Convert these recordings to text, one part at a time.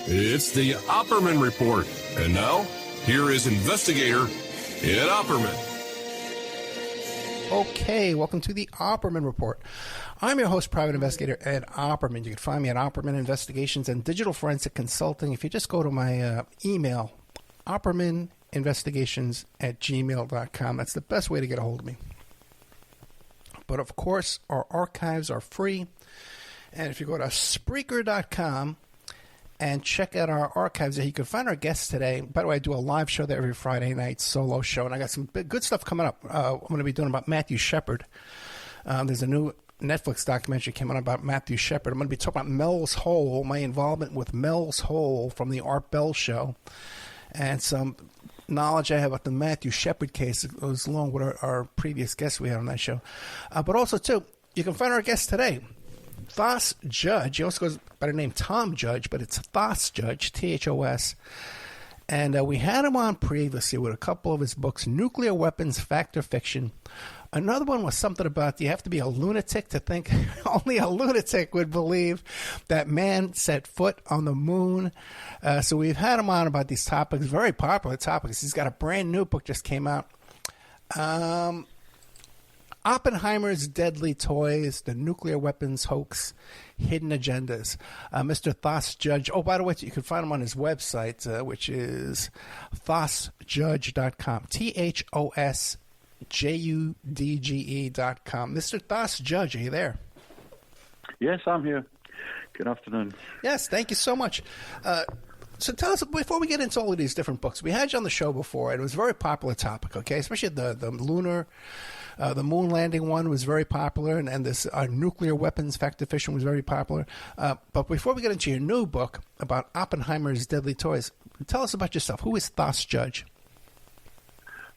It's the Opperman Report. And now, here is investigator Ed Opperman. Okay, welcome to the Opperman Report. I'm your host, private investigator Ed Opperman. You can find me at Opperman Investigations and Digital Forensic Consulting. If you just go to my email, oppermaninvestigations@gmail.com. That's the best way to get a hold of me. But of course, our archives are free. And if you go to Spreaker.com and check out our archives there, you can find our guests today. By the way, I do a live show there every Friday night, solo show, and I got some good stuff coming up. I'm going to be doing about Matthew Shepard. There's a new Netflix documentary coming out about Matthew Shepard. I'm going to be talking about Mel's Hole, my involvement with Mel's Hole from the Art Bell show, and some knowledge I have about the Matthew Shepard case. It goes along with our previous guests we had on that show. But also, too, you can find our guest today, Thos Judge. He also goes by the name Tom Judge, but it's Thos Judge, T-H-O-S. And we had him on previously with a couple of his books, Nuclear Weapons, Fact or Fiction. Another one was something about you have to be a lunatic to think only a lunatic would believe that man set foot on the moon. So we've had him on about these topics, very popular topics. He's got a brand new book just came out. Oppenheimer's Deadly Toys, The Nuclear Weapons Hoax, Hidden Agendas. Mr. Thos Judge. Oh, by the way, you can find him on his website, which is thosjudge.com. THOSJUDGE.com. Mr. Thos Judge, are you there? Yes, I'm here. Good afternoon. Yes, thank you so much. So tell us, before we get into all of these different books, we had you on the show before, and it was a very popular topic, okay? Especially the lunar, the moon landing one was very popular, and this nuclear weapons fact or fiction was very popular. But before we get into your new book about Oppenheimer's Deadly Toys, tell us about yourself. Who is Thos Judge?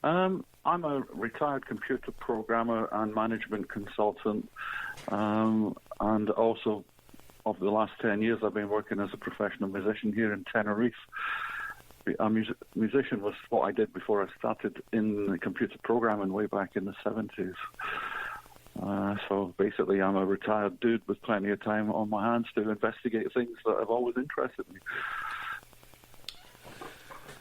I'm a retired computer programmer and management consultant, and also over the last 10 years I've been working as a professional musician here in Tenerife. A musician was what I did before I started in computer programming way back in the 70s. So basically I'm a retired dude with plenty of time on my hands to investigate things that have always interested me.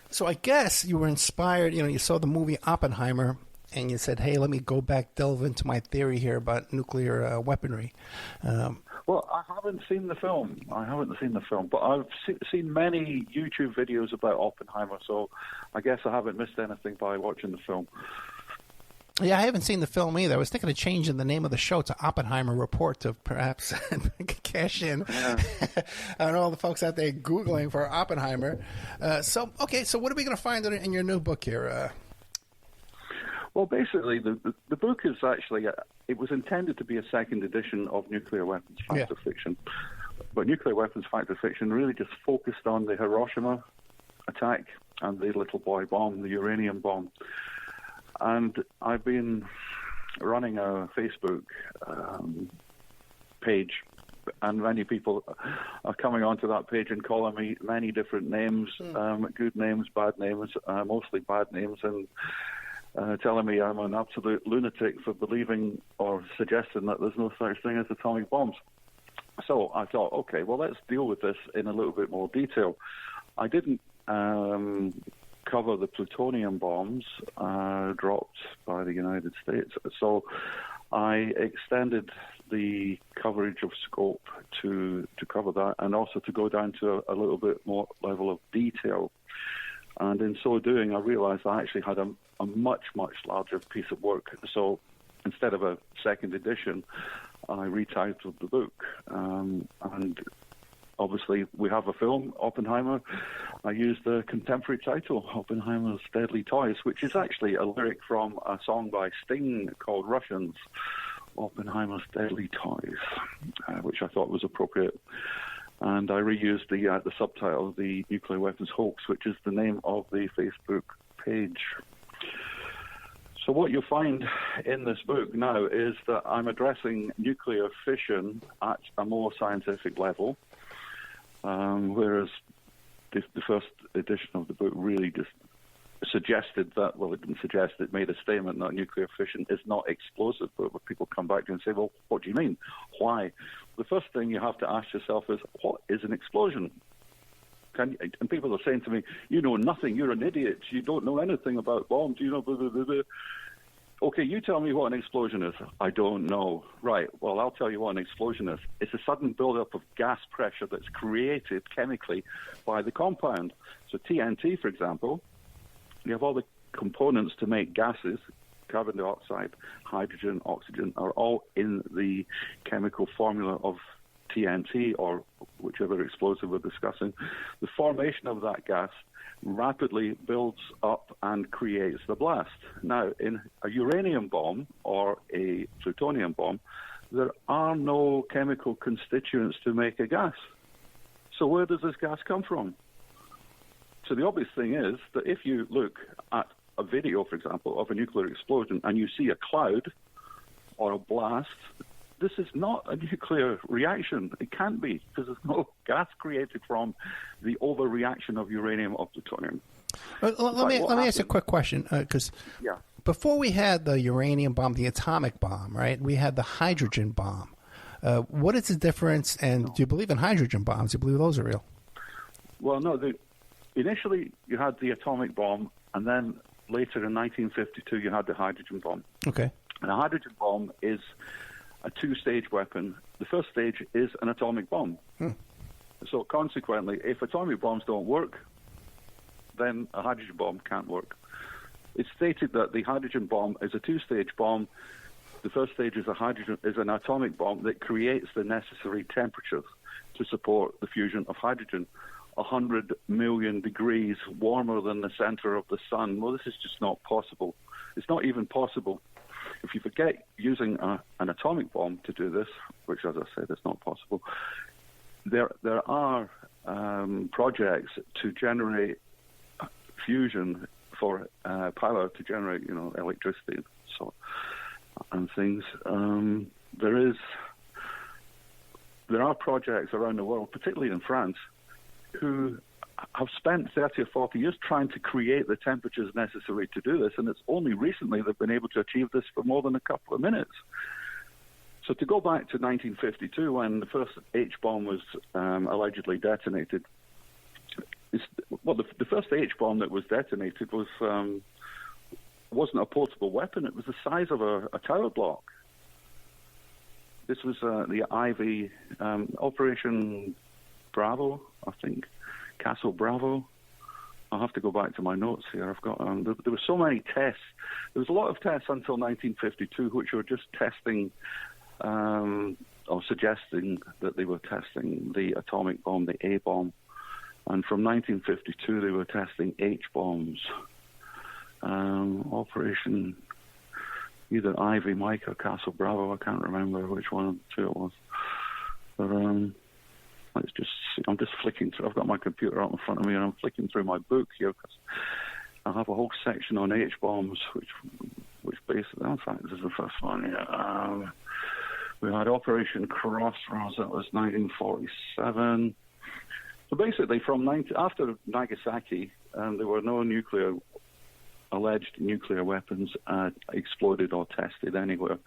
So I guess you were inspired, you saw the movie Oppenheimer, and you said, hey, let me go back, delve into my theory here about nuclear weaponry. Well, I haven't seen the film. But I've seen many YouTube videos about Oppenheimer, so I guess I haven't missed anything by watching the film. Yeah, I haven't seen the film either. I was thinking of changing the name of the show to Oppenheimer Report to perhaps cash in on all the folks out there Googling for Oppenheimer. So what are we going to find in your new book here? Well, basically, the book is actually, it was intended to be a second edition of Nuclear Weapons Fact or Fiction. But Nuclear Weapons Fact or Fiction really just focused on the Hiroshima attack and the little boy bomb, the uranium bomb. And I've been running a Facebook page, and many people are coming onto that page and calling me many different names, good names, bad names, mostly bad names, and telling me I'm an absolute lunatic for believing or suggesting that there's no such thing as atomic bombs. So I thought, okay, well, let's deal with this in a little bit more detail. I didn't cover the plutonium bombs dropped by the United States. So I extended the coverage of scope to cover that, and also to go down to a little bit more level of detail. And in so doing, I realized I actually had a much, much larger piece of work. So instead of a second edition, I retitled the book. And obviously, we have a film, Oppenheimer. I used the contemporary title, Oppenheimer's Deadly Toys, which is actually a lyric from a song by Sting called Russians, Oppenheimer's Deadly Toys, which I thought was appropriate. And I reused the subtitle, The Nuclear Weapons Hoax, which is the name of the Facebook page. So what you'll find in this book now is that I'm addressing nuclear fission at a more scientific level, whereas the first edition of the book really just suggested that, well, it didn't suggest, it made a statement that nuclear fission is not explosive, but people come back to you and say, well, what do you mean? Why? The first thing you have to ask yourself is, what is an explosion? And people are saying to me, you know nothing, you're an idiot, you don't know anything about bombs, you know, blah, blah, blah, blah. Okay, you tell me what an explosion is. I don't know. Right, well, I'll tell you what an explosion is. It's a sudden buildup of gas pressure that's created chemically by the compound. So TNT, for example, you have all the components to make gases, carbon dioxide, hydrogen, oxygen, are all in the chemical formula of TNT, or whichever explosive we're discussing. The formation of that gas rapidly builds up and creates the blast. Now, in a uranium bomb or a plutonium bomb, there are no chemical constituents to make a gas. So where does this gas come from? So the obvious thing is that if you look at a video, for example, of a nuclear explosion and you see a cloud or a blast, this is not a nuclear reaction. It can't be, because there's no gas created from the overreaction of uranium or plutonium. Let me ask a quick question, because before we had the uranium bomb, the atomic bomb, right, we had the hydrogen bomb. What is the difference, and do you believe in hydrogen bombs? Do you believe those are real? Well, no. Initially, you had the atomic bomb, and then later in 1952, you had the hydrogen bomb. Okay. And a hydrogen bomb is a two-stage weapon. The first stage is an atomic bomb. So consequently, if atomic bombs don't work, then a hydrogen bomb can't work. It's stated that the hydrogen bomb is a two-stage bomb. The first stage is an atomic bomb that creates the necessary temperatures to support the fusion of hydrogen. 100 million degrees warmer than the center of the sun. Well, this is just not possible. It's not even possible. If you forget using an atomic bomb to do this, which, as I said, is not possible, there are projects to generate fusion for power to generate, electricity and things. There are projects around the world, particularly in France, who have spent 30 or 40 years trying to create the temperatures necessary to do this, and it's only recently they've been able to achieve this for more than a couple of minutes. So to go back to 1952, when the first H-bomb was allegedly detonated, the first H-bomb that was detonated wasn't a portable weapon. It was the size of a tower block. This was the Ivy Operation Bravo, I think, Castle Bravo. I'll have to go back to my notes here. I've got there were so many tests. There was a lot of tests until 1952, which were just testing or suggesting that they were testing the atomic bomb, the A bomb. And from 1952, they were testing H bombs. Operation either Ivy, Mike, or Castle Bravo. I can't remember which one of the two it was. But I'm just flicking through. I've got my computer up in front of me, and I'm flicking through my book here because I have a whole section on H bombs, which basically, in fact, this is the first one. Yeah. We had Operation Crossroads. That was 1947. So basically, after Nagasaki, there were no alleged nuclear weapons exploded or tested anywhere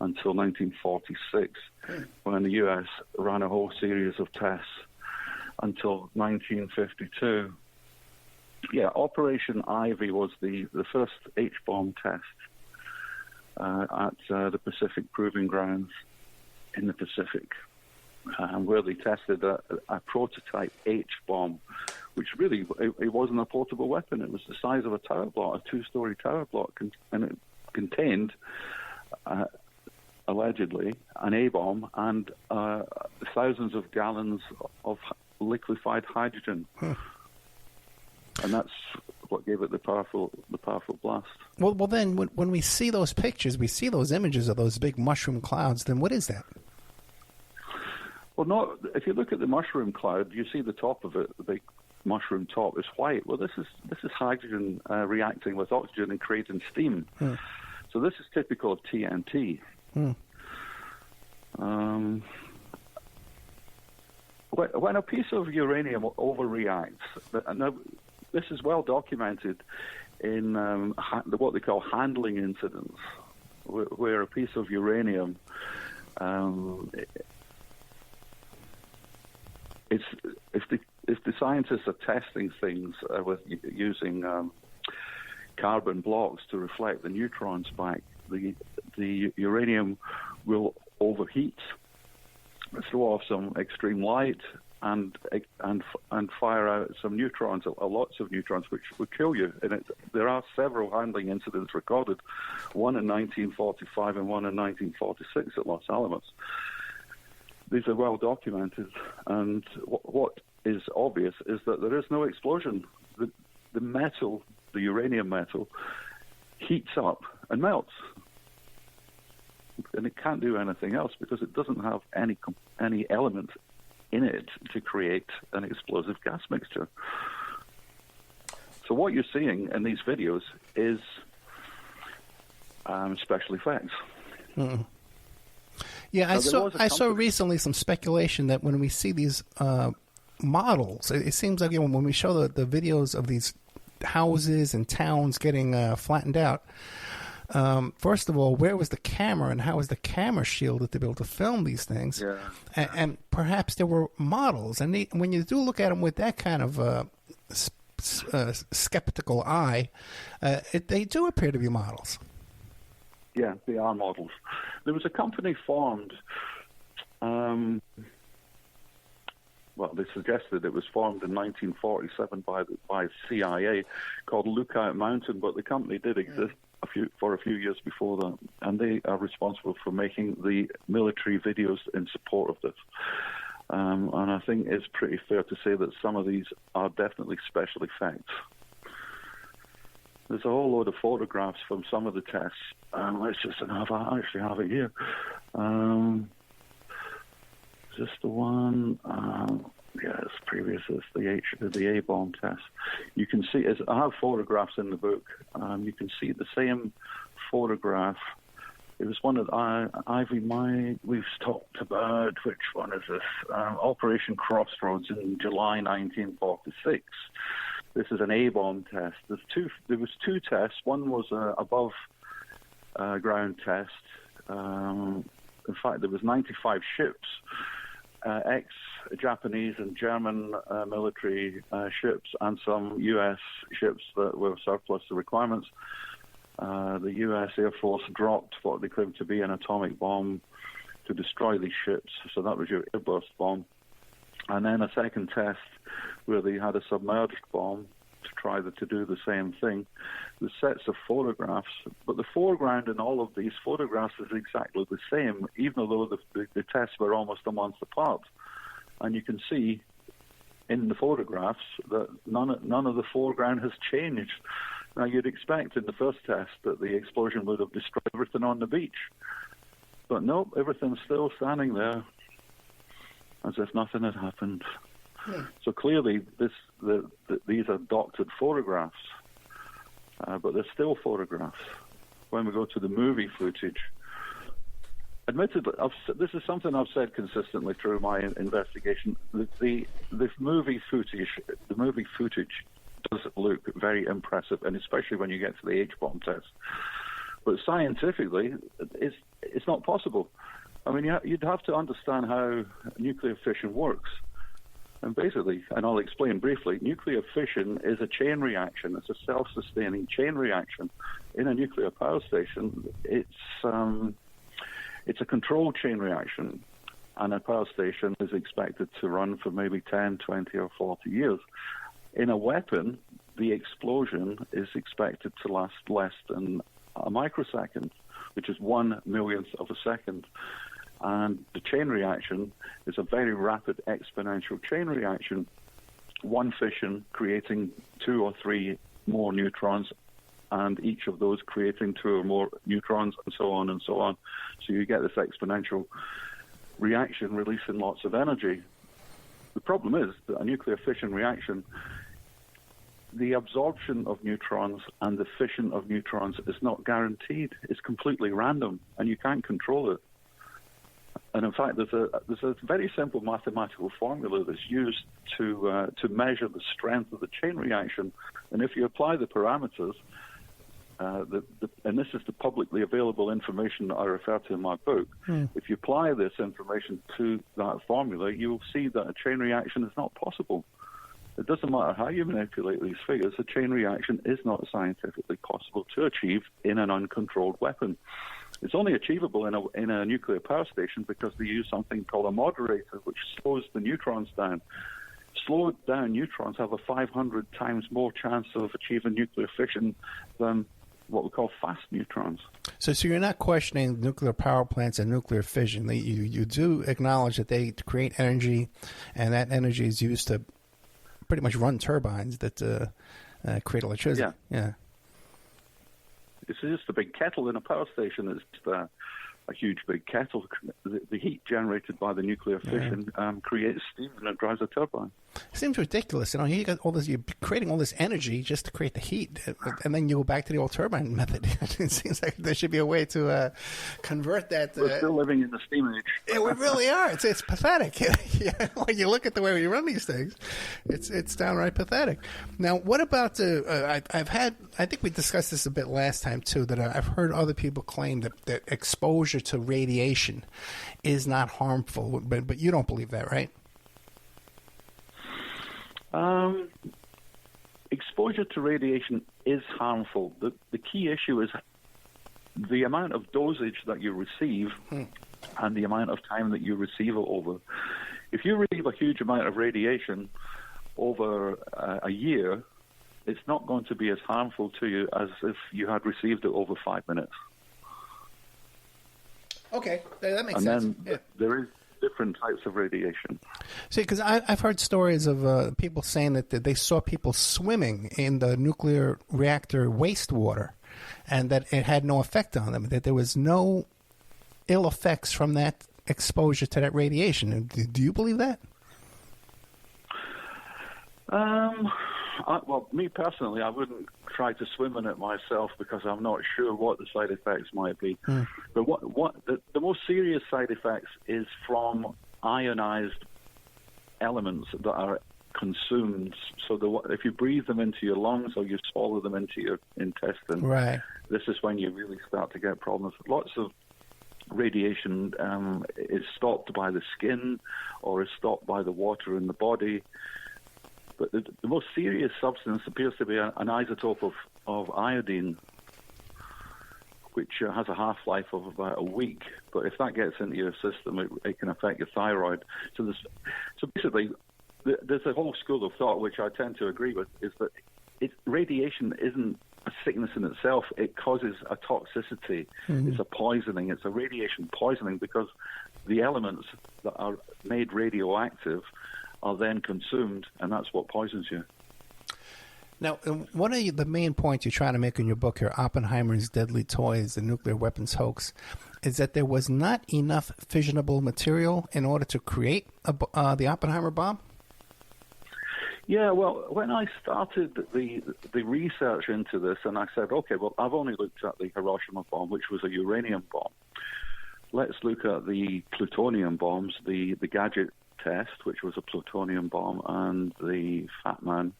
until 1946, when the U.S. ran a whole series of tests until 1952. Yeah, Operation Ivy was the first H-bomb test at the Pacific Proving Grounds in the Pacific, where they tested a prototype H-bomb, which really, it wasn't a portable weapon. It was the size of a tower block, a two-story tower block, and it contained, allegedly, an A-bomb and thousands of gallons of liquefied hydrogen. And that's what gave it the powerful blast. Well, then, when we see those pictures, we see those images of those big mushroom clouds, then what is that? Well, if you look at the mushroom cloud, you see the top of it, the big mushroom top is white. Well, this is hydrogen reacting with oxygen and creating steam. So this is typical of TNT. When a piece of uranium overreacts, now this is well documented in what they call handling incidents, where a piece of uranium the scientists are testing things with using carbon blocks to reflect the neutrons back, the uranium will overheat, throw off some extreme light, and fire out some neutrons, lots of neutrons, which would kill you. And there are several handling incidents recorded, one in 1945 and one in 1946 at Los Alamos. These are well documented, and what is obvious is that there is no explosion. The metal, the uranium metal, heats up and melts, and it can't do anything else because it doesn't have any element in it to create an explosive gas mixture. So what you're seeing in these videos is special effects. Mm. Yeah, I saw recently some speculation that when we see these models, it seems like when we show the videos of these houses and towns getting flattened out, first of all, where was the camera and how was the camera shielded to be able to film these things? Yeah. And perhaps there were models. And when you do look at them with that kind of skeptical eye, they do appear to be models. Yeah, they are models. There was a company formed, well, they suggested it was formed in 1947 by CIA called Lookout Mountain, but the company did exist for a few years before that, and they are responsible for making the military videos in support of this. And I think it's pretty fair to say that some of these are definitely special effects. There's a whole load of photographs from some of the tests. Let's just I actually have it here. Just the one. Yes, previous is the A-bomb test. You can see, I have photographs in the book. You can see the same photograph. It was one that we've talked about. Which one is this? Operation Crossroads in July 1946. This is an A-bomb test. There was two tests. One was above ground test. In fact, there was 95 ships, ex-Japanese and German military ships, and some U.S. ships that were surplus to requirements. The U.S. Air Force dropped what they claimed to be an atomic bomb to destroy these ships. So that was your airburst bomb. And then a second test where they had a submerged bomb to try to do the same thing. The sets of photographs, but the foreground in all of these photographs is exactly the same, even though the tests were almost a month apart. And you can see in the photographs that none of the foreground has changed. Now, you'd expect in the first test that the explosion would have destroyed everything on the beach. But nope, everything's still standing there as if nothing had happened. Yeah. So clearly, these are doctored photographs, but they're still photographs. When we go to the movie footage, admittedly, this is something I've said consistently through my investigation. The movie footage does look very impressive, and especially when you get to the H-bomb test. But scientifically, it's not possible. I mean, you'd have to understand how nuclear fission works. And basically, and I'll explain briefly, nuclear fission is a chain reaction. It's a self-sustaining chain reaction. In a nuclear power station, it's a controlled chain reaction. And a power station is expected to run for maybe 10, 20, or 40 years. In a weapon, the explosion is expected to last less than a microsecond, which is 1/1,000,000th of a second. And the chain reaction is a very rapid exponential chain reaction, one fission creating 2 or 3 more neutrons, and each of those creating 2 or more neutrons, and so on and so on. So you get this exponential reaction releasing lots of energy. The problem is that a nuclear fission reaction, the absorption of neutrons and the fission of neutrons is not guaranteed. It's completely random, and you can't control it. And in fact, there's a very simple mathematical formula that's used to measure the strength of the chain reaction. And if you apply the parameters, and this is the publicly available information that I refer to in my book, if you apply this information to that formula, you will see that a chain reaction is not possible. It doesn't matter how you manipulate these figures, a chain reaction is not scientifically possible to achieve in an uncontrolled weapon. It's only achievable in a nuclear power station because they use something called a moderator, which slows the neutrons down. Slowed down neutrons have a 500 times more chance of achieving nuclear fission than what we call fast neutrons. So you're not questioning nuclear power plants and nuclear fission. You do acknowledge that they create energy, and that energy is used to pretty much run turbines that create electricity. Yeah. It's just a big kettle in a power station. It's just a huge big kettle. The heat generated by the nuclear fission creates steam, and it drives a turbine. It seems ridiculous. You got all this. You're creating all this energy just to create the heat, and then you go back to the old turbine method. It seems like there should be a way to convert that. We're still living in the steam age. Yeah, we really are. It's pathetic. When you look at the way we run these things, it's downright pathetic. Now, what about I think we discussed this a bit last time too. That I've heard other people claim that exposure to radiation is not harmful, but you don't believe that, right? Exposure to radiation is harmful. The key issue is the amount of dosage that you receive and the amount of time that you receive it over. If you receive a huge amount of radiation over a year, it's not going to be as harmful to you as if you had received it over 5 minutes. Okay, that makes sense. And then there is different types of radiation. See, because I've heard stories of people saying that they saw people swimming in the nuclear reactor wastewater and that it had no effect on them, that there was no ill effects from that exposure to that radiation. Do you believe that? Well, me personally, I wouldn't try to swim in it myself because I'm not sure what the side effects might be. But what the most serious side effects is from ionized elements that are consumed. So if you breathe them into your lungs or you swallow them into your intestine, right, this is when you really start to get problems. Lots of radiation is stopped by the skin or is stopped by the water in the body. But the most serious substance appears to be an isotope of iodine, which has a half-life of about a week. But if that gets into your system, it can affect your thyroid. So basically, there's a whole school of thought, which I tend to agree with, is that radiation isn't a sickness in itself. It causes a toxicity. It's a poisoning. It's a radiation poisoning because the elements that are made radioactive are then consumed, and that's what poisons you. Now, one of the main points you're trying to make in your book here, Oppenheimer's Deadly Toys, the Nuclear Weapons Hoax, is that there was not enough fissionable material in order to create the Oppenheimer bomb? Yeah, well, when I started the research into this, and I said, okay, well, I've only looked at the Hiroshima bomb, which was a uranium bomb. Let's look at the plutonium bombs, the Gadget test, which was a plutonium bomb, and the Fat Man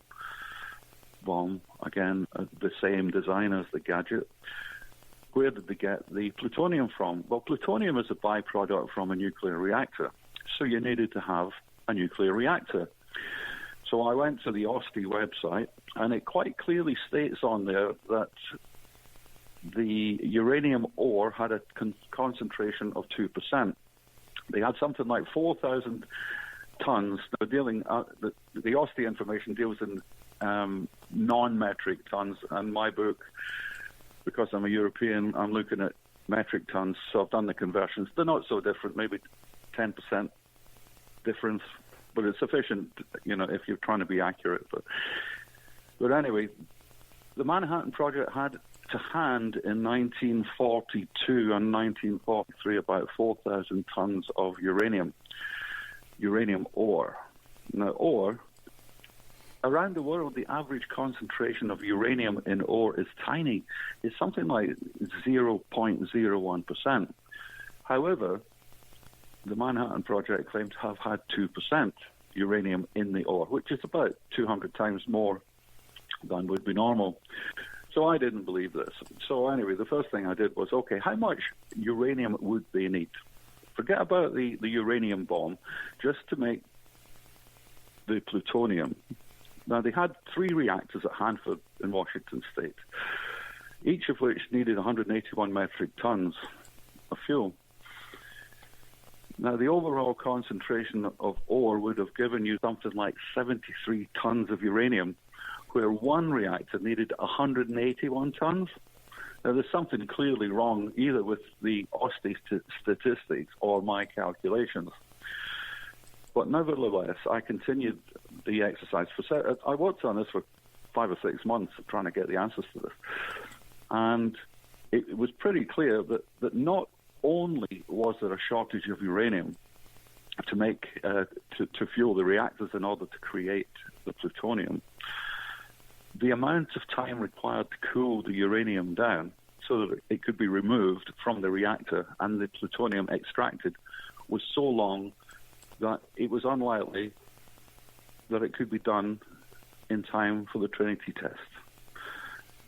bomb, again, the same design as the Gadget. Where did they get the plutonium from? Well, plutonium is a byproduct from a nuclear reactor, so you needed to have a nuclear reactor. So I went to the OSTI website, and it quite clearly states on there that the uranium ore had a concentration of 2%. They had something like 4,000 tons. They're dealing. The OSTI information deals in non-metric tons, and my book, because I'm a European, I'm looking at metric tons. So I've done the conversions. They're not so different, maybe 10% difference, but it's sufficient, if you're trying to be accurate. But anyway, the Manhattan Project had to hand in 1942 and 1943 about 4,000 tons of uranium ore. Now, ore, around the world, the average concentration of uranium in ore is tiny. It's something like 0.01%. However, the Manhattan Project claimed to have had 2% uranium in the ore, which is about 200 times more than would be normal. So I didn't believe this. So anyway, the first thing I did was, okay, how much uranium would they need? Forget about the uranium bomb, just to make the plutonium. Now, they had 3 reactors at Hanford in Washington State, each of which needed 181 metric tons of fuel. Now, the overall concentration of ore would have given you something like 73 tons of uranium, where one reactor needed 181 tons. Now, there's something clearly wrong either with the OSTI statistics or my calculations. But nevertheless, I continued the exercise. I worked on this for 5 or 6 months trying to get the answers to this. And it was pretty clear that not only was there a shortage of uranium to make to fuel the reactors in order to create the plutonium, the amount of time required to cool the uranium down so that it could be removed from the reactor and the plutonium extracted was so long that it was unlikely that it could be done in time for the Trinity test.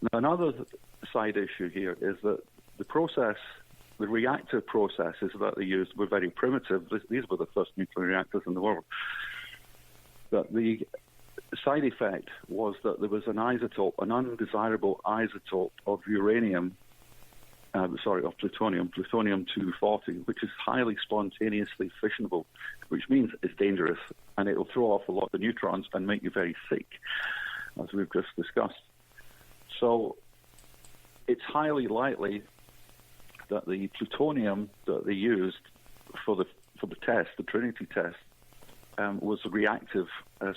Now, another side issue here is that the reactor processes that they used were very primitive. These were the first nuclear reactors in the world. But the side effect was that there was an isotope, an undesirable isotope of plutonium, plutonium-240, which is highly spontaneously fissionable, which means it's dangerous, and it will throw off a lot of neutrons and make you very sick, as we've just discussed. So it's highly likely that the plutonium that they used for the test, the Trinity test, was reactive,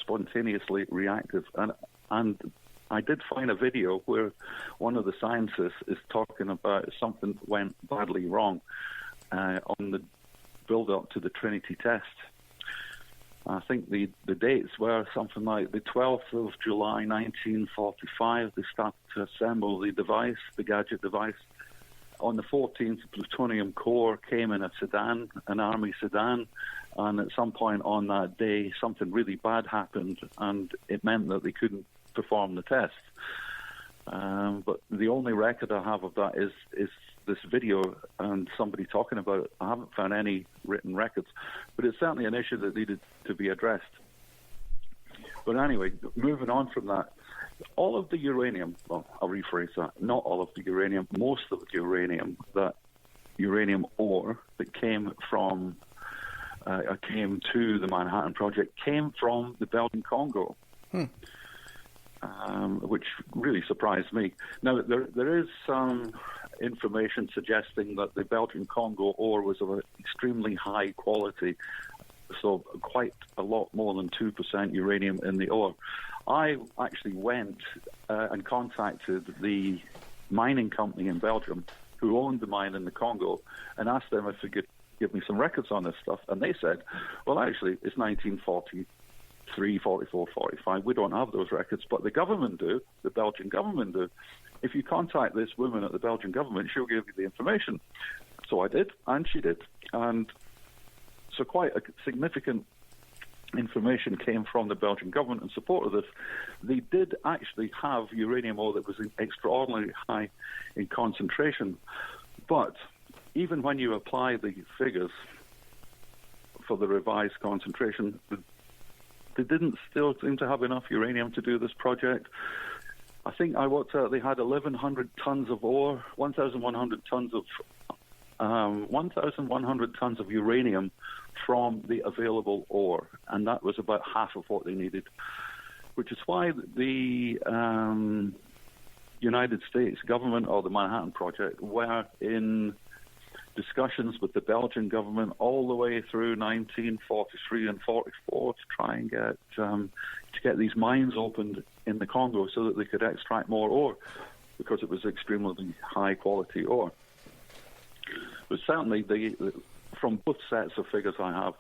spontaneously reactive. And I did find a video where one of the scientists is talking about something went badly wrong on the build-up to the Trinity test. I think the dates were something like the 12th of July, 1945. They started to assemble the device, the gadget device. On the 14th, the plutonium core came in a sedan, an army sedan, and at some point on that day, something really bad happened, and it meant that they couldn't perform the test. But the only record I have of that is this video and somebody talking about it. I haven't found any written records, but it's certainly an issue that needed to be addressed. But anyway, moving on from that, all of the uranium, well, I'll rephrase that, not all of the uranium, most of the uranium ore that came to the Manhattan Project came from the Belgian Congo, which really surprised me. Now, there is some information suggesting that the Belgian Congo ore was of extremely high quality, so quite a lot more than 2% uranium in the ore. I actually went and contacted the mining company in Belgium who owned the mine in the Congo and asked them if they could give me some records on this stuff. And they said, well, actually, it's 1943, 44, 45. We don't have those records, but the government do. The Belgian government do. If you contact this woman at the Belgian government, she'll give you the information. So I did, and she did. And so quite a significant information came from the Belgian government in support of this. They did actually have uranium ore that was extraordinarily high in concentration. But even when you apply the figures for the revised concentration, they didn't still seem to have enough uranium to do this project. I think I worked out they had 1,100 tons of ore, 1,100 tons of uranium from the available ore, and that was about half of what they needed, which is why the United States government or the Manhattan Project were in discussions with the Belgian government all the way through 1943 and 44 to try and get these mines opened in the Congo so that they could extract more ore, because it was extremely high quality ore. But certainly, from both sets of figures I have,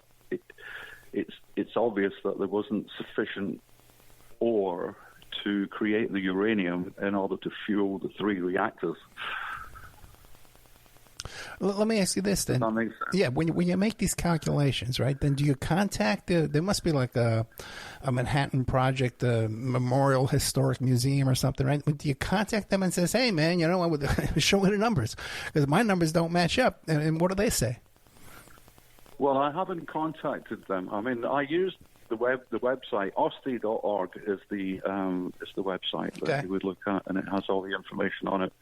it's obvious that there wasn't sufficient ore to create the uranium in order to fuel the 3 reactors. Let me ask you this then. Does that make sense? Yeah, when you make these calculations, right, then do you contact there must be like a Manhattan Project, a Memorial Historic Museum or something, right? Do you contact them and says, hey, man, you know, show me the numbers, because my numbers don't match up, and what do they say? Well, I haven't contacted them. I mean, I used the website osti.org is the website that you would look at, and it has all the information on it.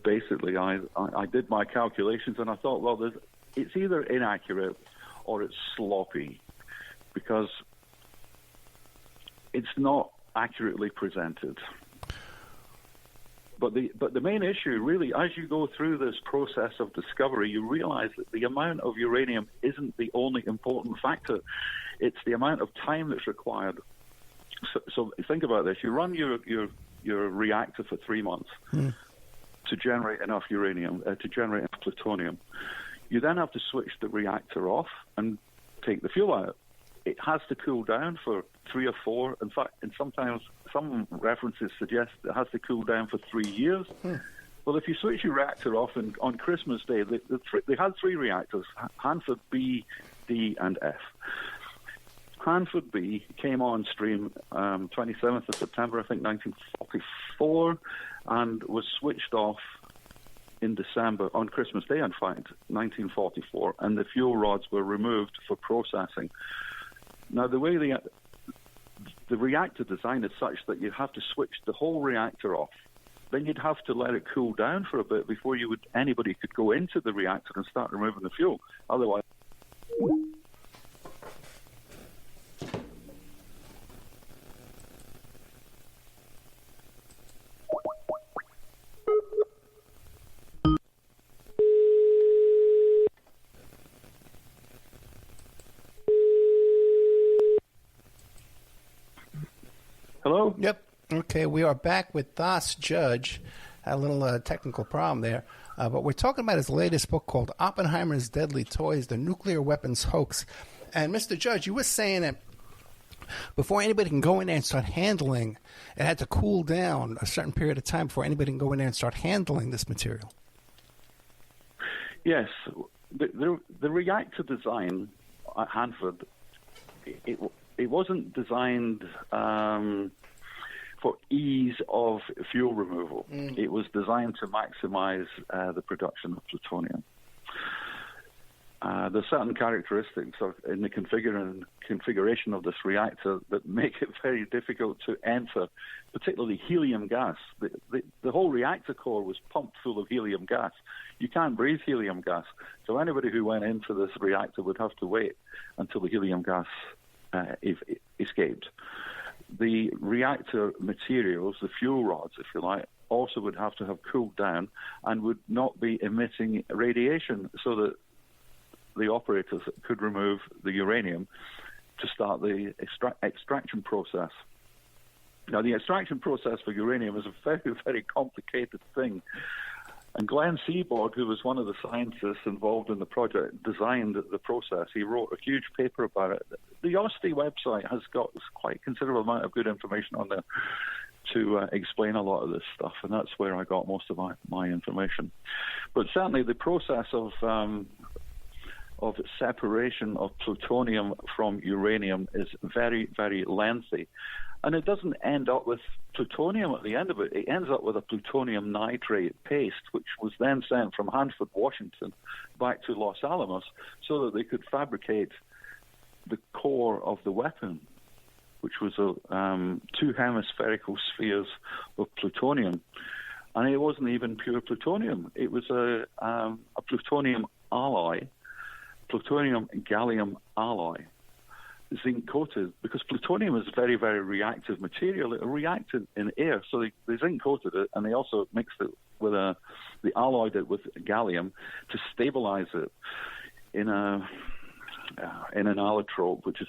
Basically, I did my calculations, and I thought, well, it's either inaccurate or it's sloppy, because it's not accurately presented. But the main issue, really, as you go through this process of discovery, you realize that the amount of uranium isn't the only important factor. It's the amount of time that's required. So think about this. You run your reactor for 3 months to generate enough uranium, to generate enough plutonium. You then have to switch the reactor off and take the fuel out. It has to cool down for 3 or 4. In fact, and sometimes some references suggest it has to cool down for 3 years. Well, if you switch your reactor off on Christmas Day, they had 3 reactors, Hanford B, D, and F. Hanford B came on stream 27th of September, I think, 1944, and was switched off in December, on Christmas Day, in fact, 1944, and the fuel rods were removed for processing. Now, the way the reactor design is such that you have to switch the whole reactor off. Then you'd have to let it cool down for a bit before anybody could go into the reactor and start removing the fuel. Otherwise... Hello? Yep. Okay, we are back with Thos Judge. Had a little technical problem there. But we're talking about his latest book called Oppenheimer's Deadly Toys, The Nuclear Weapons Hoax. And Mr. Judge, you were saying that before anybody can go in there and start handling, it had to cool down a certain period of time before anybody can go in there and start handling this material. Yes. The reactor design at Hanford, it wasn't designed for ease of fuel removal. It was designed to maximize the production of plutonium. There's certain characteristics in the configuration of this reactor that make it very difficult to enter, particularly helium gas. The whole reactor core was pumped full of helium gas. You can't breathe helium gas. So anybody who went into this reactor would have to wait until the helium gas escaped. The reactor materials, the fuel rods, if you like, also would have to have cooled down and would not be emitting radiation, so that the operators could remove the uranium to start the extraction process. Now, the extraction process for uranium is a very, very complicated thing. And Glenn Seaborg, who was one of the scientists involved in the project, designed the process. He wrote a huge paper about it. The OSTI website has got quite a considerable amount of good information on there to explain a lot of this stuff, and that's where I got most of my information. But certainly the process of separation of plutonium from uranium is very, very lengthy. And it doesn't end up with plutonium at the end of it. It ends up with a plutonium nitrate paste, which was then sent from Hanford, Washington, back to Los Alamos so that they could fabricate the core of the weapon, which was 2 hemispherical spheres of plutonium. And it wasn't even pure plutonium. It was a plutonium alloy, plutonium-gallium alloy, zinc-coated, because plutonium is a very, very reactive material. It reacted in air, so they zinc-coated it, and they also mixed it with they alloyed it with gallium to stabilize it in an allotrope, which is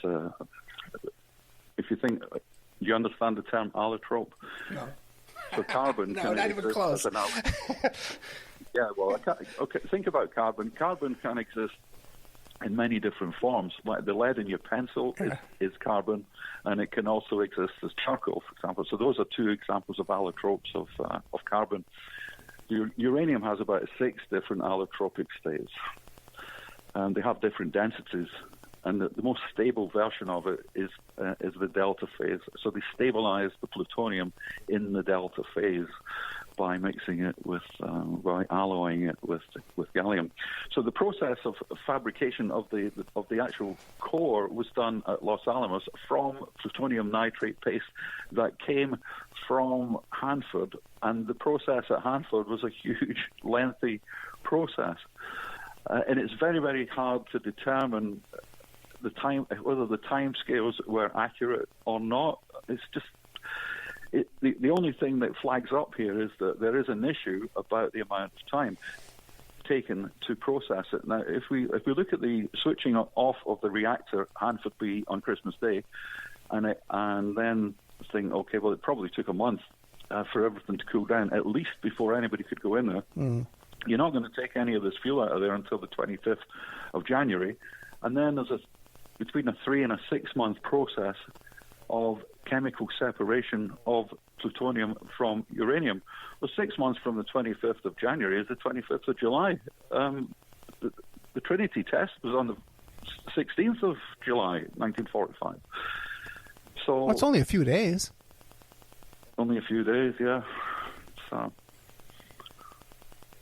if you think, do you understand the term allotrope? No. So carbon. No, not even close. Yeah, well, okay. Think about carbon. Carbon can exist in many different forms. Like the lead in your pencil is carbon, and it can also exist as charcoal, for example. So those are 2 examples of allotropes of carbon. Uranium has about 6 different allotropic states, and they have different densities. And the most stable version of it is the delta phase. So they stabilize the plutonium in the delta phase by mixing it with, by alloying it with gallium. So the process of fabrication of the actual core was done at Los Alamos from plutonium nitrate paste that came from Hanford, and the process at Hanford was a huge, lengthy process. And it's very, very hard to determine whether the time scales were accurate or not. It's just the only thing that flags up here is that there is an issue about the amount of time taken to process it. Now, if we look at the switching off of the reactor Hanford B on Christmas Day, and then think, okay, well, it probably took a month for everything to cool down, at least before anybody could go in there. Mm. You're not going to take any of this fuel out of there until the 25th of January, and then there's between a 3 and a 6 month process of chemical separation of plutonium from uranium. Well, 6 months from the 25th of January is the 25th of July. The Trinity test was on the 16th of July, 1945. So well, it's only a few days. Only a few days, yeah. So,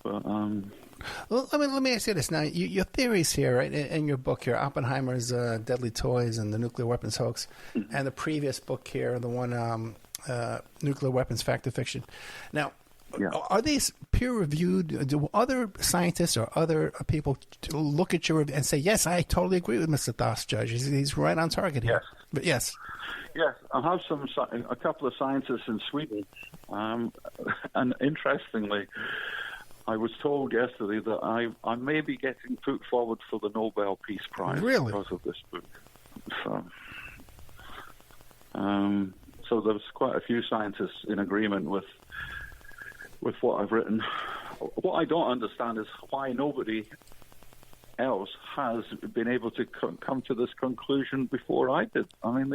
but, well, let me ask you this now. Your theories here, right, in your book here, Oppenheimer's Deadly Toys and the Nuclear Weapons Hoax, and the previous book here, the one Nuclear Weapons Fact or Fiction. Now, yeah. Are these peer-reviewed? Do other scientists or other people look at your and say, yes, I totally agree with Mr. Thos Judge. He's right on target here. Yes. But yes. Yes, I have a couple of scientists in Sweden, and interestingly, I was told yesterday that I may be getting put forward for the Nobel Peace Prize because of this book. So there's quite a few scientists in agreement with what I've written. What I don't understand is why nobody else has been able to come to this conclusion before I did. I mean,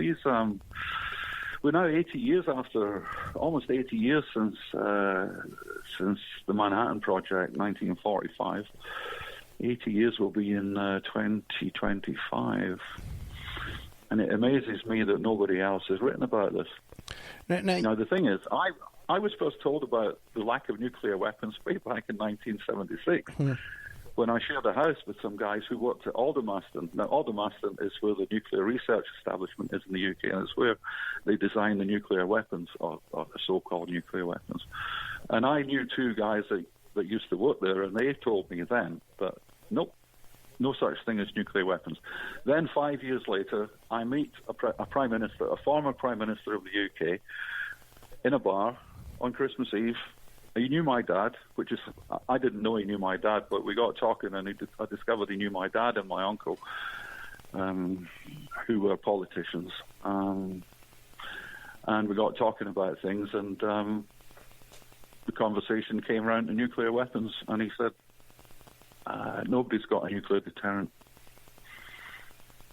we're now 80 years after, almost 80 years since the Manhattan Project, 1945. 80 years will be in 2025. And it amazes me that nobody else has written about this. Now, the thing is, I was first told about the lack of nuclear weapons way back in 1976. When I shared a house with some guys who worked at Aldermaston. Now, Aldermaston is where the nuclear research establishment is in the UK, and it's where they design the nuclear weapons, or the so-called nuclear weapons. And I knew two guys that used to work there, and they told me then that, nope, no such thing as nuclear weapons. Then 5 years later, I meet a prime minister, a former prime minister of the UK, in a bar on Christmas Eve. He knew my dad, which is, I didn't know he knew my dad, but we got talking and I discovered he knew my dad and my uncle, who were politicians. And we got talking about things, and the conversation came around to nuclear weapons, and he said, nobody's got a nuclear deterrent.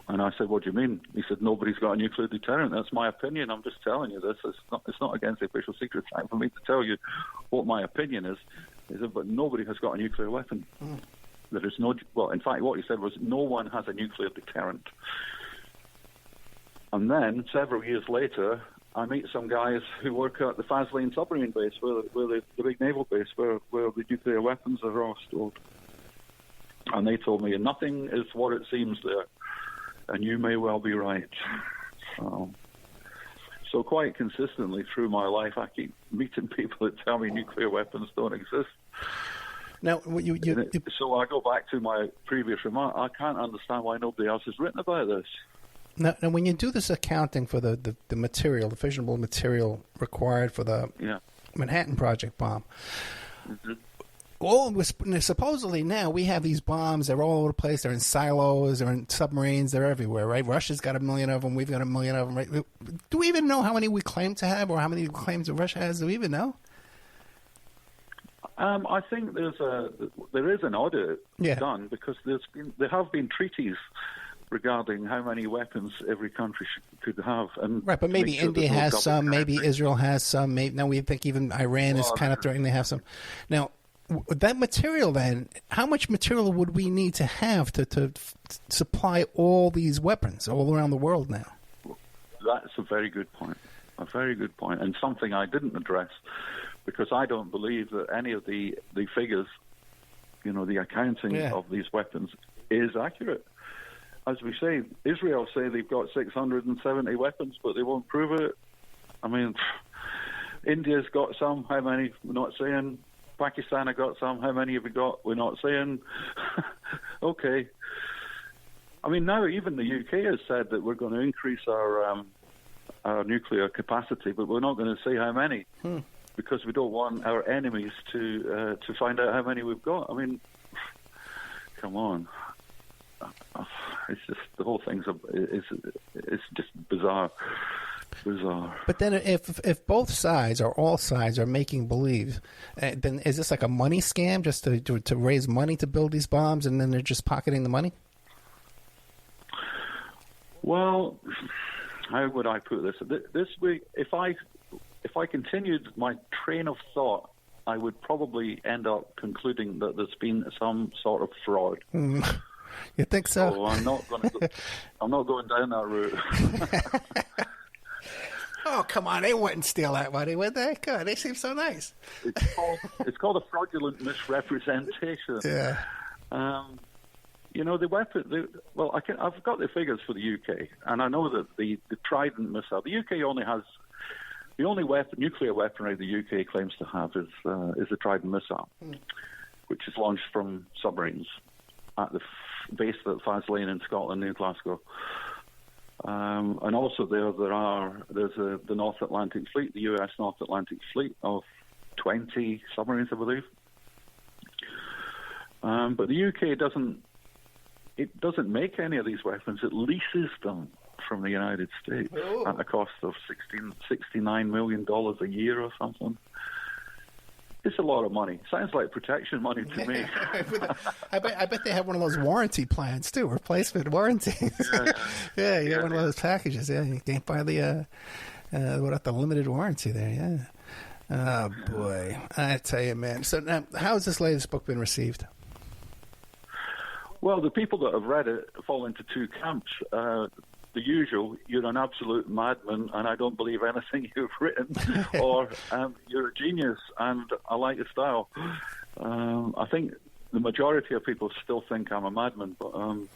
And I said, what do you mean? He said, nobody's got a nuclear deterrent. That's my opinion. I'm just telling you this. It's not against the Official Secrets Act for me to tell you what my opinion is. He said, but nobody has got a nuclear weapon. There is no, well, in fact, what he said was, no one has a nuclear deterrent. And then, several years later, I meet some guys who work at the Faslane submarine base, where the big naval base, where the nuclear weapons are all stored. And they told me, nothing is what it seems there. And you may well be right. So quite consistently through my life, I keep meeting people that tell me nuclear weapons don't exist. Now, so I go back to my previous remark. I can't understand why nobody else has written about this. Now when you do this accounting for the material, the fissionable material required for the Manhattan Project bomb, supposedly now we have these bombs. They're all over the place. They're in silos. They're in submarines. They're everywhere, right? Russia's got 1 million of them. We've got 1 million of them, right? Do we even know how many we claim to have, or how many claims that Russia has? Do we even know? I think there is an audit done, because there have been treaties regarding how many weapons every country could have. And right, but maybe India has some. Maybe Israel has some. Now we think even Iran is kind of threatening to have some. Now, that material, then, how much material would we need to have to supply all these weapons all around the world now? That's a very good point. A very good point, and something I didn't address because I don't believe that any of the figures, the accounting of these weapons is accurate. As we say, Israel say they've got 670 weapons, but they won't prove it. I mean, India's got some. How many? We're not saying. Pakistan have got some. How many have we got? We're not saying. Okay. I mean, now even the UK has said that we're going to increase our nuclear capacity, but we're not going to say how many, because we don't want our enemies to find out how many we've got. I mean, come on. It's just, the whole thing's it's just bizarre. But then if both sides or all sides are making believe, then is this like a money scam just to raise money to build these bombs, and then they're just pocketing the money? Well, how would I put this? This week, if I continued my train of thought, I would probably end up concluding that there's been some sort of fraud. You think so? So I'm not going down that route. Oh, come on. They wouldn't steal that money, would they? God, they seem so nice. It's called a fraudulent misrepresentation. Yeah. The weapon. I've got the figures for the UK, and I know that the Trident missile. The UK only has the only nuclear weaponry the UK claims to have is the Trident missile, which is launched from submarines at the base at Faslane in Scotland near Glasgow. And also there's the North Atlantic Fleet, the US North Atlantic Fleet of 20 submarines, I believe. But the UK doesn't make any of these weapons. It leases them from the United States at a cost of $69 million a year or something. It's a lot of money. Sounds like protection money to me. I bet they have one of those warranty plans too, replacement warranties. Yeah, you get one of those packages. Yeah, you can't buy the limited warranty there. Yeah. Oh boy, I tell you, man. So now, how has this latest book been received? Well, the people that have read it fall into two camps. The usual, you're an absolute madman and I don't believe anything you've written, or you're a genius and I like your style. I think the majority of people still think I'm a madman, but I've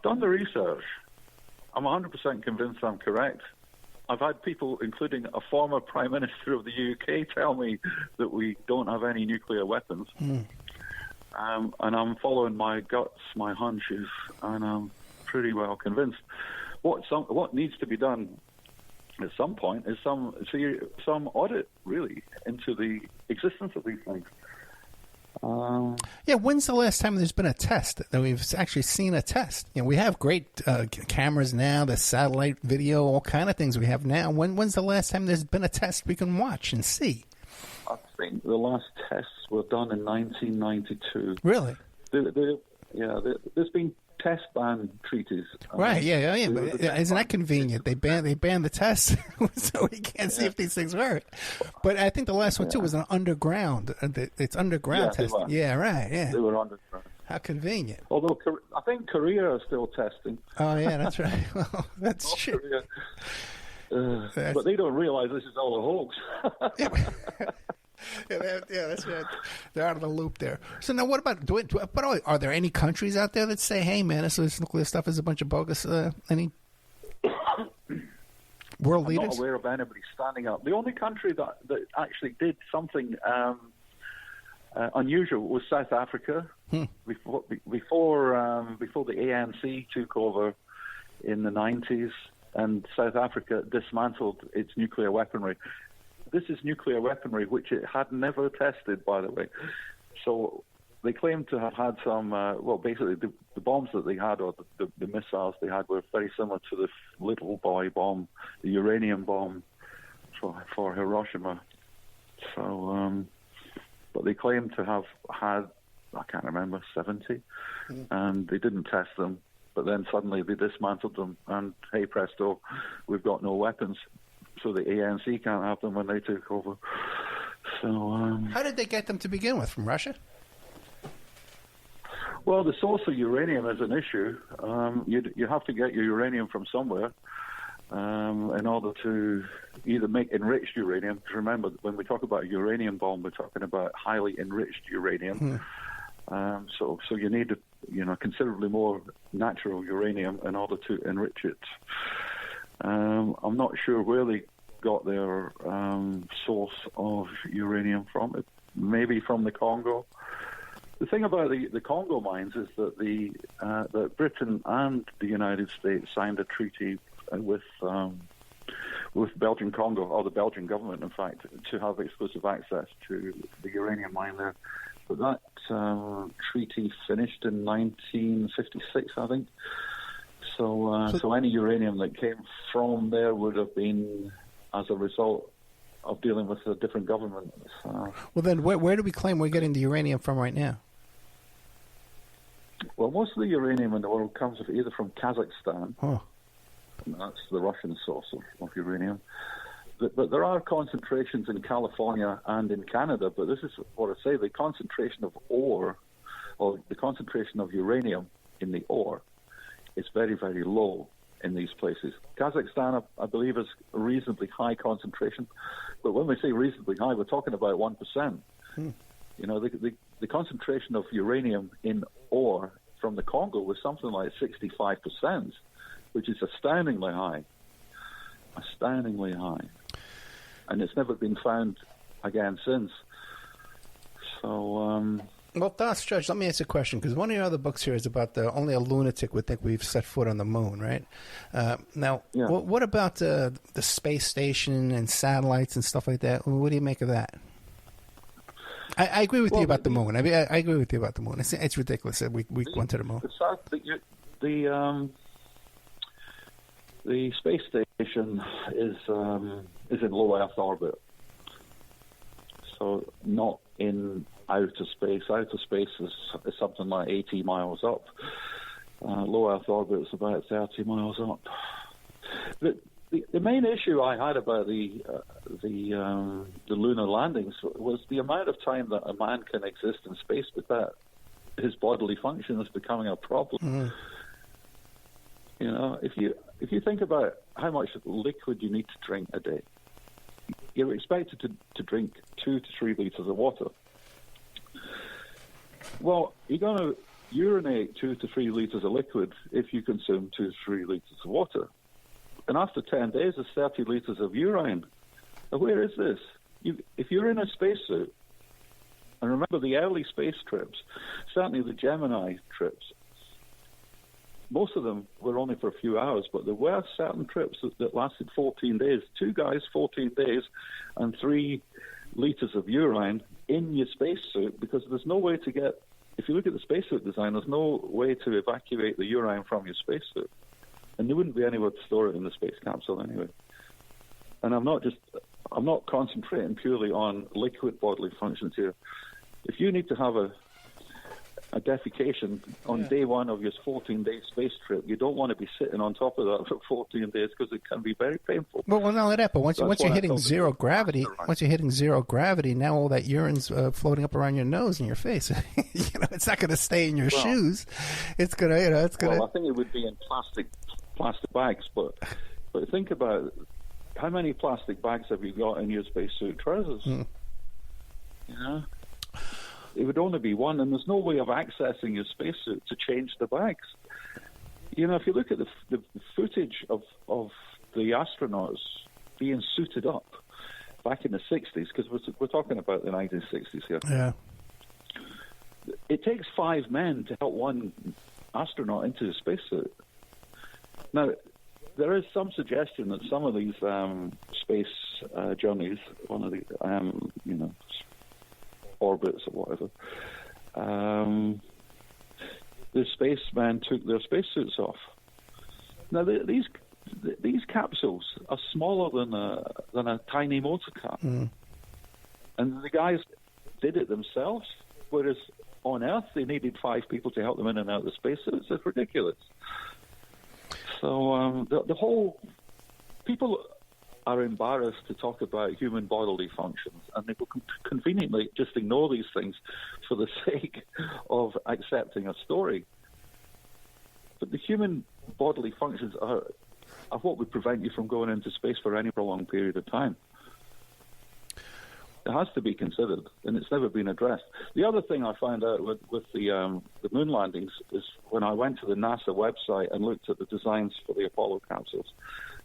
done the research. I'm 100% convinced I'm correct. I've had people, including a former Prime Minister of the UK, tell me that we don't have any nuclear weapons. And I'm following my guts, my hunches, and I'm pretty well convinced. What needs to be done at some point is some audit, really, into the existence of these things. When's the last time there's been a test that we've actually seen a test? We have great cameras now, the satellite video, all kind of things we have now. When's the last time there's been a test we can watch and see? I think the last tests were done in 1992. Really? There's been test ban treaties. Right? Yeah. But isn't that convenient? They banned the tests, so we can't see if these things work. But I think the last one too was an underground. It's underground testing. Yeah, right. Yeah, they were underground. How convenient. Although I think Korea is still testing. Oh yeah, that's right. Well, that's true. But they don't realize this is all a hoax. That's right. They're out of the loop there. So now, what about? Are there any countries out there that say, "Hey, man, this nuclear stuff is a bunch of bogus"? Any world leaders? I'm not aware of anybody standing up. The only country that actually did something unusual was South Africa. Before the ANC took over in the 90s, and South Africa dismantled its nuclear weaponry. This is nuclear weaponry which it had never tested, by the way. So they claim to have had some, basically the bombs that they had, or the missiles they had, were very similar to the little boy bomb, the uranium bomb for Hiroshima. So, but they claim to have had, I can't remember, 70, and they didn't test them. But then suddenly they dismantled them, and hey presto, we've got no weapons. So the ANC can't have them when they took over. So how did they get them to begin with? From Russia? Well, the source of uranium is an issue. You have to get your uranium from somewhere. in order to either make enriched uranium. Remember, when we talk about a uranium bomb, we're talking about highly enriched uranium. So you need, considerably more natural uranium in order to enrich it. I'm not sure where they got their source of uranium from. It maybe from the Congo. The thing about the Congo mines is that that Britain and the United States signed a treaty with Belgian Congo, or the Belgian government, in fact, to have exclusive access to the uranium mine there. But that treaty finished in 1956, I think. So any uranium that came from there would have been as a result of dealing with a different government. Well, then where do we claim we're getting the uranium from right now? Well, most of the uranium in the world comes either from Kazakhstan. Oh. That's the Russian source of uranium. But there are concentrations in California and in Canada, but this is what I say, the concentration of ore, or the concentration of uranium in the ore, is very, very low in these places. Kazakhstan, I believe, is a reasonably high concentration, but when we say reasonably high, we're talking about 1%. The concentration of uranium in ore from the Congo was something like 65%, which is astoundingly high. Astoundingly high. And it's never been found again since. So, well, Thos Judge, let me ask you a question, because one of your other books here is about only a lunatic would think we've set foot on the moon, right? Now, what about the space station and satellites and stuff like that? What do you make of that? I agree with you about the moon. I mean, I agree with you about the moon. It's ridiculous that we went to the moon. The space station is in low Earth orbit, so not in outer space. Outer space is something like 80 miles up. Low Earth orbit is about 30 miles up. The main issue I had about the lunar landings was the amount of time that a man can exist in space without his bodily function is becoming a problem. If you think about how much liquid you need to drink a day, you're expected to drink 2 to 3 liters of water. Well, you're going to urinate 2 to 3 liters of liquid if you consume 2 to 3 liters of water. And after 10 days, it's 30 liters of urine. Now, where is this? If you're in a spacesuit, and remember the early space trips, certainly the Gemini trips, most of them were only for a few hours, but there were certain trips that lasted 14 days. 2 guys, 14 days, and 3 liters of urine in your spacesuit, because there's no way to get, if you look at the spacesuit design, there's no way to evacuate the urine from your spacesuit. And there wouldn't be anywhere to store it in the space capsule anyway. And I'm not concentrating purely on liquid bodily functions here. If you need to have a defecation on day one of your 14-day space trip, you don't want to be sitting on top of that for 14 days because it can be very painful. Well, not only that, but once you're hitting zero gravity, now all that urine's floating up around your nose and your face. It's not going to stay in your shoes. It's gonna, Well, I think it would be in plastic bags, but think about how many plastic bags have you got in your spacesuit trousers? It would only be one, and there's no way of accessing your spacesuit to change the bags. If you look at the footage of the astronauts being suited up back in the 60s, because we're talking about the 1960s here. Yeah. It takes 5 men to help one astronaut into the spacesuit. Now, there is some suggestion that some of these space journeys, one of the orbits or whatever, the spacemen took their spacesuits off. Now, these capsules are smaller than a tiny motor car, and the guys did it themselves. Whereas on Earth, they needed 5 people to help them in and out of the spacesuits. It's ridiculous. So the whole people are embarrassed to talk about human bodily functions, and they will conveniently just ignore these things for the sake of accepting a story. But the human bodily functions are what would prevent you from going into space for any prolonged period of time? It has to be considered, and it's never been addressed. The other thing I found out with the moon landings is when I went to the NASA website and looked at the designs for the Apollo capsules.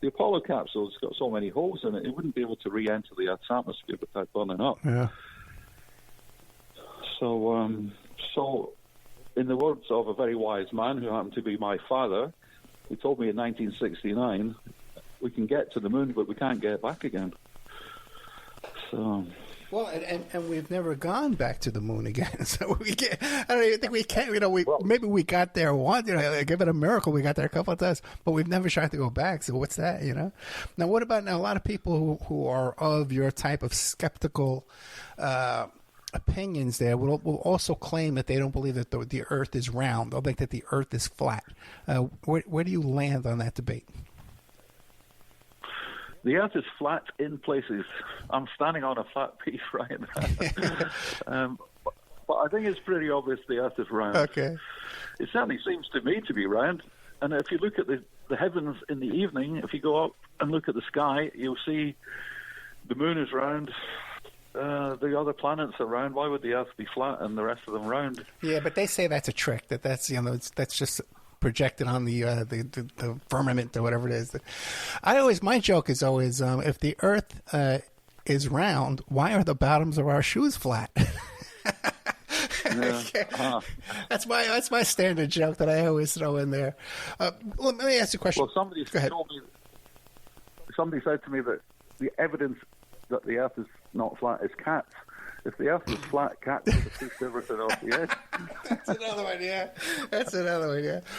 The Apollo capsule's got so many holes in it, it wouldn't be able to re-enter the Earth's atmosphere without burning up. Yeah. So, in the words of a very wise man who happened to be my father, who told me in 1969, we can get to the moon, but we can't get back again. So... Well, and we've never gone back to the moon again, so we can't. I don't even think we can. You know, maybe we got there once. You know, give it a miracle. We got there a couple of times, but we've never tried to go back. So what's that? You know. Now, what about a lot of people who are of your type of skeptical opinions? There will also claim that they don't believe that the Earth is round. They'll think that the Earth is flat. Where do you land on that debate? The Earth is flat in places. I'm standing on a flat piece right now. But I think it's pretty obvious the Earth is round. Okay. It certainly seems to me to be round. And if you look at the heavens in the evening, if you go up and look at the sky, you'll see the moon is round. The other planets are round. Why would the Earth be flat and the rest of them round? Yeah, but they say that's a trick. That's just projected on the firmament or whatever it is. My joke is always, if the Earth is round, why are the bottoms of our shoes flat? That's my standard joke that I always throw in there. Let me ask you a question. Well, somebody said to me that the evidence that the Earth is not flat is cats. If the Earth was flat, cats would have pushed everything off the edge. That's another one, yeah.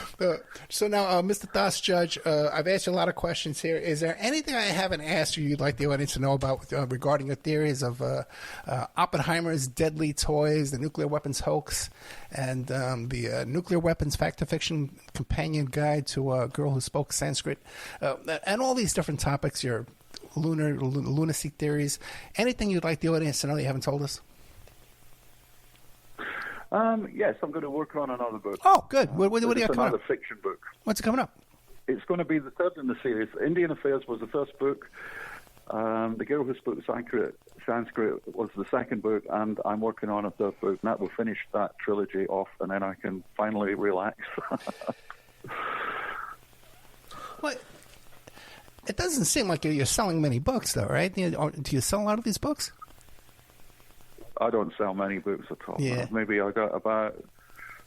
So now, Mr. Thos Judge, I've asked you a lot of questions here. Is there anything I haven't asked you you'd like the audience to know about regarding your theories of Oppenheimer's deadly toys, the nuclear weapons hoax, and the nuclear weapons fact-to-fiction companion guide to a girl who spoke Sanskrit, and all these different topics, your lunacy theories? Anything you'd like the audience to know that you haven't told us? Yes, I'm going to work on another book. Oh, good. What do you got coming another up? Fiction book. What's coming up? It's going to be the third in the series. Indian Affairs was the first book. The Girl Who Spoke Sanskrit was the second book, and I'm working on a third book, and that will finish that trilogy off, and then I can finally relax. What? It doesn't seem like you're selling many books, though, right? Do you sell a lot of these books? I don't sell many books at all. Yeah. Maybe I got about,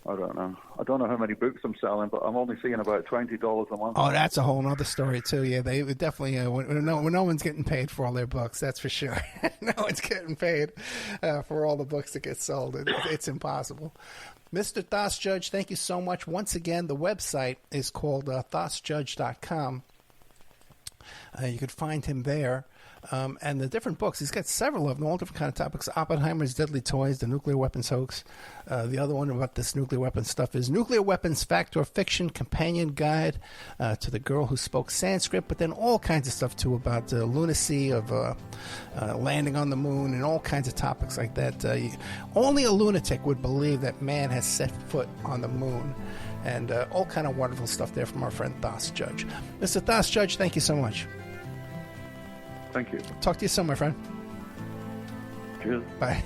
I don't know. I don't know how many books I'm selling, but I'm only seeing about $20 a month. Oh, that's a whole other story, too. Yeah, they would definitely, when no one's getting paid for all their books, that's for sure. No one's getting paid for all the books that get sold. It's impossible. Mr. Thos Judge, thank you so much. Once again, the website is called thosjudge.com. You could find him there. And the different books, he's got several of them, all different kind of topics. Oppenheimer's Deadly Toys, the nuclear weapons hoax. The other one about this nuclear weapons stuff is Nuclear Weapons Fact or Fiction Companion Guide to the Girl Who Spoke Sanskrit, but then all kinds of stuff, too, about lunacy of landing on the moon and all kinds of topics like that. Only a lunatic would believe that man has set foot on the moon. And all kind of wonderful stuff there from our friend Thos Judge. Mr. Thos Judge, thank you so much. Thank you. Talk to you soon, my friend. Cheers. Bye.